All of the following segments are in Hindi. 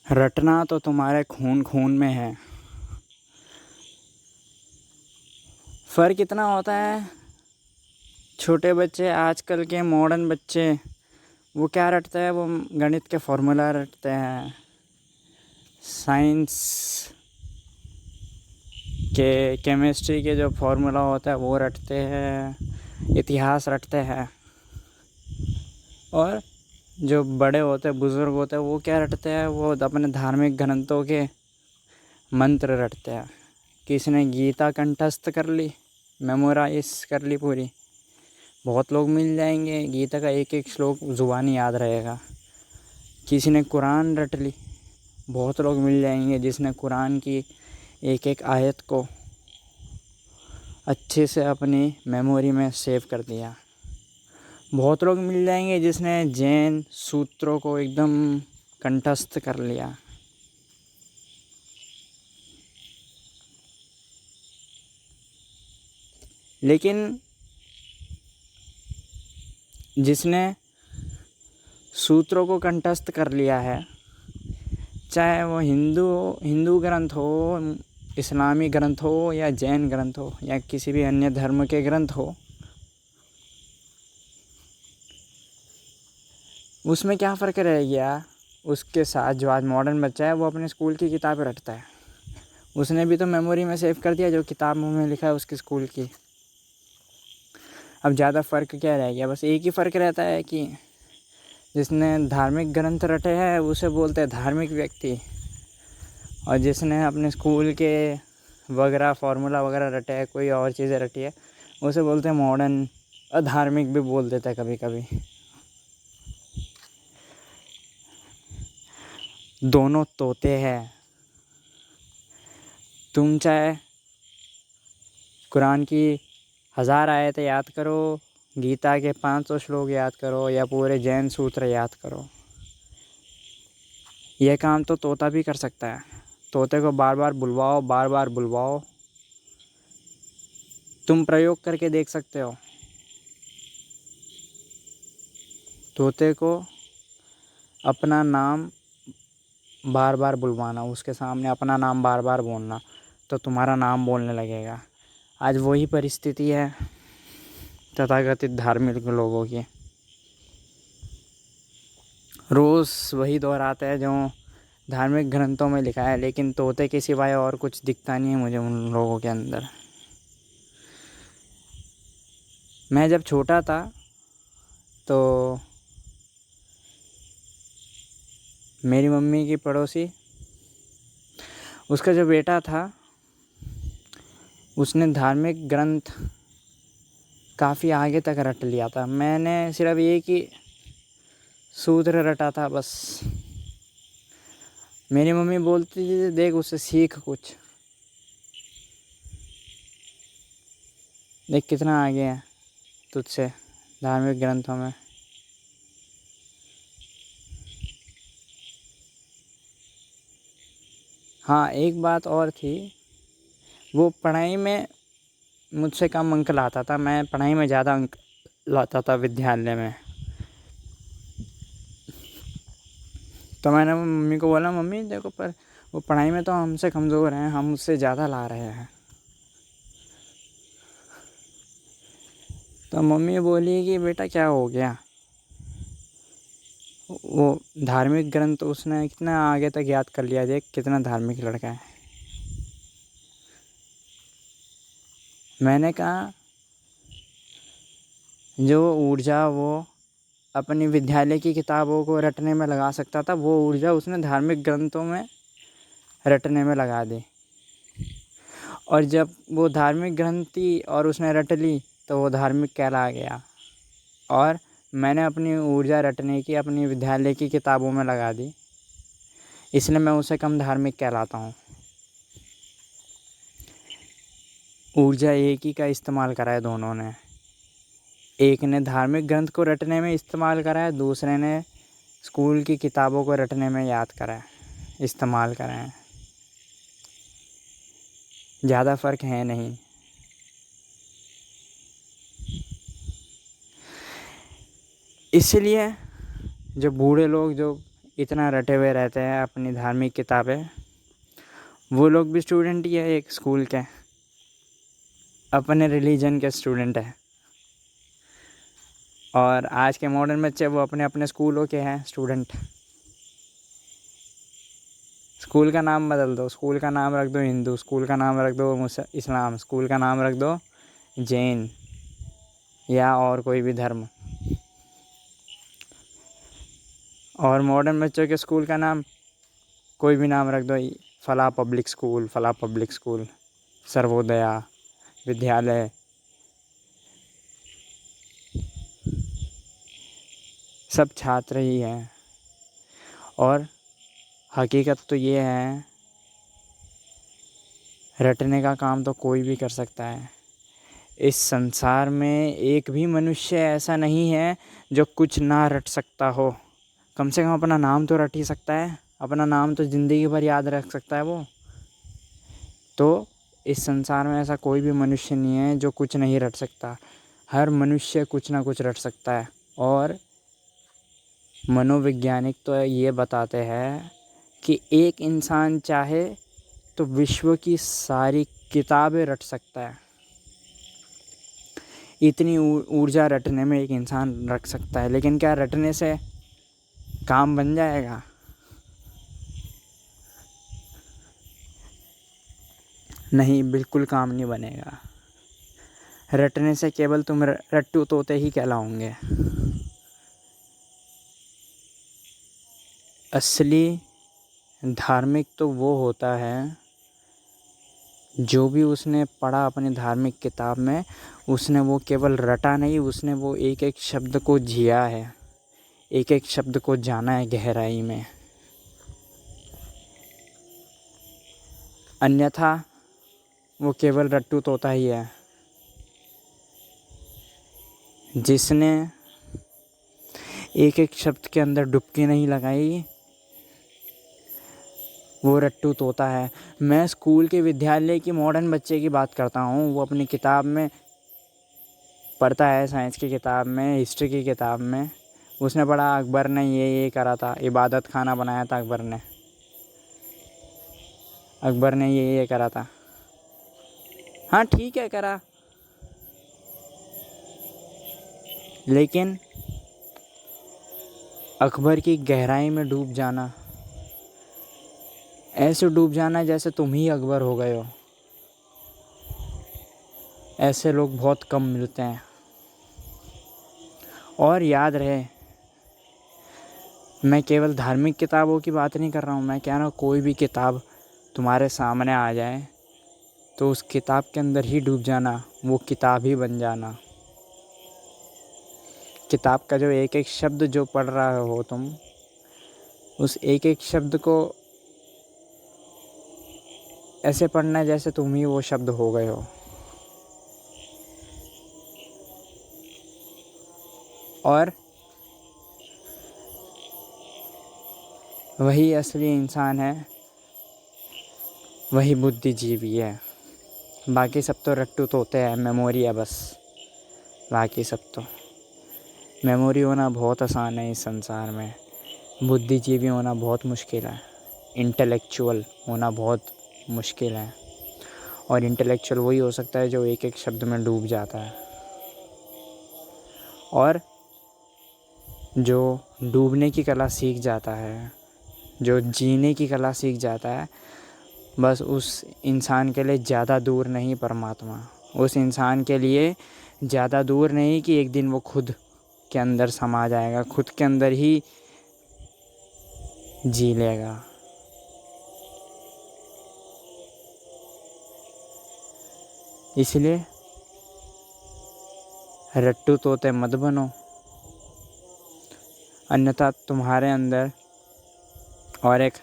रटना तो तुम्हारे खून खून में है। फ़र्क इतना होता है, छोटे बच्चे आजकल के मॉडर्न बच्चे वो क्या रटते हैं, वो गणित के फॉर्मूला रटते हैं, साइंस के केमिस्ट्री के जो फॉर्मूला होता है वो रटते हैं, इतिहास रटते हैं। और जो बड़े होते हैं, बुज़ुर्ग होते हैं, वो क्या रटते हैं, वो अपने धार्मिक ग्रंथों के मंत्र रटते हैं। किसी ने गीता कंठस्थ कर ली, मेमोराइज कर ली पूरी। बहुत लोग मिल जाएंगे, गीता का एक एक श्लोक ज़ुबानी याद रहेगा। किसी ने कुरान रट ली, बहुत लोग मिल जाएंगे जिसने कुरान की एक एक आयत को अच्छे से अपनी मेमोरी में सेव कर दिया। बहुत लोग मिल जाएंगे जिसने जैन सूत्रों को एकदम कंठस्थ कर लिया। लेकिन जिसने सूत्रों को कंठस्थ कर लिया है, चाहे वो हिंदू ग्रंथ हो, इस्लामी ग्रंथ हो, या जैन ग्रंथ हो, या किसी भी अन्य धर्म के ग्रंथ हो, उसमें क्या फ़र्क रह गया। उसके साथ जो आज मॉडर्न बच्चा है वो अपने स्कूल की किताबें रटता है। उसने भी तो मेमोरी में सेव कर दिया जो किताबों में लिखा है उसके स्कूल की। अब ज़्यादा फ़र्क क्या रह गया, बस एक ही फ़र्क रहता है कि जिसने धार्मिक ग्रंथ रटे हैं उसे बोलते हैं धार्मिक व्यक्ति, और जिसने अपने स्कूल के वगैरह फार्मूला वगैरह रटे हैं, कोई और चीज़ें रटी है, उसे बोलते हैं मॉडर्न। अधार्मिक भी बोल देता है कभी कभी। दोनों तोते हैं। तुम चाहे कुरान की 1000 आयतें याद करो, गीता के 500 श्लोक याद करो, या पूरे जैन सूत्र याद करो, यह काम तो तोता भी कर सकता है। तोते को बार बार बुलवाओ, बार बार बुलवाओ, तुम प्रयोग करके देख सकते हो। तोते को अपना नाम बार बार बुलवाना, उसके सामने अपना नाम बार बार बोलना, तो तुम्हारा नाम बोलने लगेगा। आज वही परिस्थिति है तथाकथित धार्मिक लोगों की। रोज़ वही दोहराते हैं जो धार्मिक ग्रंथों में लिखा है, लेकिन तोते के सिवाय और कुछ दिखता नहीं है मुझे उन लोगों के अंदर। मैं जब छोटा था तो मेरी मम्मी की पड़ोसी, उसका जो बेटा था, उसने धार्मिक ग्रंथ काफ़ी आगे तक रट लिया था। मैंने सिर्फ एक ही सूत्र रटा था बस। मेरी मम्मी बोलती थी देख उससे सीख कुछ, देख कितना आगे है तुझसे धार्मिक ग्रंथों में। हाँ, एक बात और थी, वो पढ़ाई में मुझसे कम अंक लाता था, मैं पढ़ाई में ज़्यादा अंक लाता था विद्यालय में। तो मैंने मम्मी को बोला मम्मी देखो, पर वो पढ़ाई में तो हमसे कमज़ोर हैं, हम उससे ज़्यादा ला रहे हैं। तो मम्मी बोली कि बेटा क्या हो गया, वो धार्मिक ग्रंथ उसने कितना आगे तक याद कर लिया, देख कितना धार्मिक लड़का है। मैंने कहा जो ऊर्जा वो अपनी विद्यालय की किताबों को रटने में लगा सकता था, वो ऊर्जा उसने धार्मिक ग्रंथों में रटने में लगा दी। और जब वो धार्मिक ग्रंथ थी और उसने रट ली तो वो धार्मिक कहला गया, और मैंने अपनी ऊर्जा रटने की अपनी विद्यालय की किताबों में लगा दी, इसलिए मैं उसे कम धार्मिक कहलाता हूँ। ऊर्जा एक ही का इस्तेमाल करा है दोनों ने। एक ने धार्मिक ग्रंथ को रटने में इस्तेमाल करा है, दूसरे ने स्कूल की किताबों को रटने में याद करा है, इस्तेमाल करा है। ज़्यादा फ़र्क है नहीं। इसलिए जो बूढ़े लोग जो इतना रटे हुए रहते हैं अपनी धार्मिक किताबें, वो लोग भी स्टूडेंट ही है एक स्कूल के, अपने रिलीजन के स्टूडेंट है। और आज के मॉडर्न बच्चे वो अपने अपने स्कूलों के हैं स्टूडेंट। स्कूल का नाम बदल दो, स्कूल का नाम रख दो हिंदू, स्कूल का नाम रख दो इस्लाम, स्कूल का नाम रख दो जैन या और कोई भी धर्म। और मॉडर्न बच्चों के स्कूल का नाम कोई भी नाम रख दो, फला पब्लिक स्कूल, फला पब्लिक स्कूल, सर्वोदया विद्यालय। सब छात्र ही हैं। और हकीकत तो ये है, रटने का काम तो कोई भी कर सकता है। इस संसार में एक भी मनुष्य ऐसा नहीं है जो कुछ ना रट सकता हो। कम से कम अपना नाम तो रट ही सकता है, अपना नाम तो ज़िंदगी भर याद रख सकता है वो। तो इस संसार में ऐसा कोई भी मनुष्य नहीं है जो कुछ नहीं रट सकता। हर मनुष्य कुछ ना कुछ रट सकता है। और मनोवैज्ञानिक तो ये बताते हैं कि एक इंसान चाहे तो विश्व की सारी किताबें रट सकता है। इतनी ऊर्जा रटने में एक इंसान रख सकता है। लेकिन क्या रटने से काम बन जाएगा? नहीं, बिल्कुल काम नहीं बनेगा। रटने से केवल तुम रट्टू तोते ही कहलाओगे। असली धार्मिक तो वो होता है जो भी उसने पढ़ा अपनी धार्मिक किताब में, उसने वो केवल रटा नहीं, उसने वो एक एक शब्द को जिया है, एक एक शब्द को जाना है गहराई में। अन्यथा वो केवल रट्टू तोता ही है। जिसने एक एक शब्द के अंदर डुबकी नहीं लगाई वो रट्टू तोता है। मैं स्कूल के विद्यालय की मॉडर्न बच्चे की बात करता हूँ। वो अपनी किताब में पढ़ता है, साइंस की किताब में, हिस्ट्री की किताब में उसने पढ़ा अकबर ने ये करा था, इबादत खाना बनाया था अकबर ने ये करा था। हाँ ठीक है, करा, लेकिन अकबर की गहराई में डूब जाना, ऐसे डूब जाना जैसे तुम ही अकबर हो गए हो, ऐसे लोग बहुत कम मिलते हैं। और याद रहे, मैं केवल धार्मिक किताबों की बात नहीं कर रहा हूँ। मैं कह रहा हूँ कोई भी किताब तुम्हारे सामने आ जाए तो उस किताब के अंदर ही डूब जाना, वो किताब ही बन जाना। किताब का जो एक एक शब्द जो पढ़ रहे हो तुम, उस एक एक शब्द को ऐसे पढ़ना है जैसे तुम ही वो शब्द हो गए हो। और वही असली इंसान है, वही बुद्धिजीवी है। बाकी सब तो रट्टू तोते हैं, मेमोरी है बस। बाकी सब तो मेमोरी होना बहुत आसान है इस संसार में, बुद्धिजीवी होना बहुत मुश्किल है, इंटेलेक्चुअल होना बहुत मुश्किल है। और इंटेलेक्चुअल वही हो सकता है जो एक एक शब्द में डूब जाता है। और जो डूबने की कला सीख जाता है, जो जीने की कला सीख जाता है, बस उस इंसान के लिए ज़्यादा दूर नहीं परमात्मा। उस इंसान के लिए ज़्यादा दूर नहीं कि एक दिन वो खुद के अंदर समा जाएगा, खुद के अंदर ही जी लेगा। इसलिए रट्टू तोते मत बनो, अन्यथा तुम्हारे अंदर और एक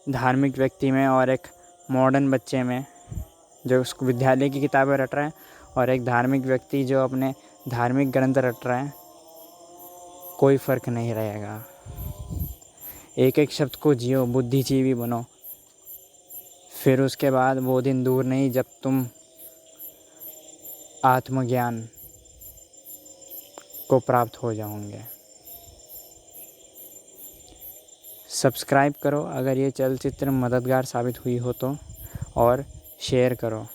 धार्मिक व्यक्ति में और एक मॉडर्न बच्चे में जो उसको विद्यालय की किताबें रट रहा है और एक धार्मिक व्यक्ति जो अपने धार्मिक ग्रंथ रट रहा है, कोई फ़र्क नहीं रहेगा। एक एक शब्द को जियो, बुद्धिजीवी बनो। फिर उसके बाद वो दिन दूर नहीं जब तुम आत्मज्ञान को प्राप्त हो जाओगे। सब्सक्राइब करो अगर ये चलचित्र मददगार साबित हुई हो तो, और शेयर करो।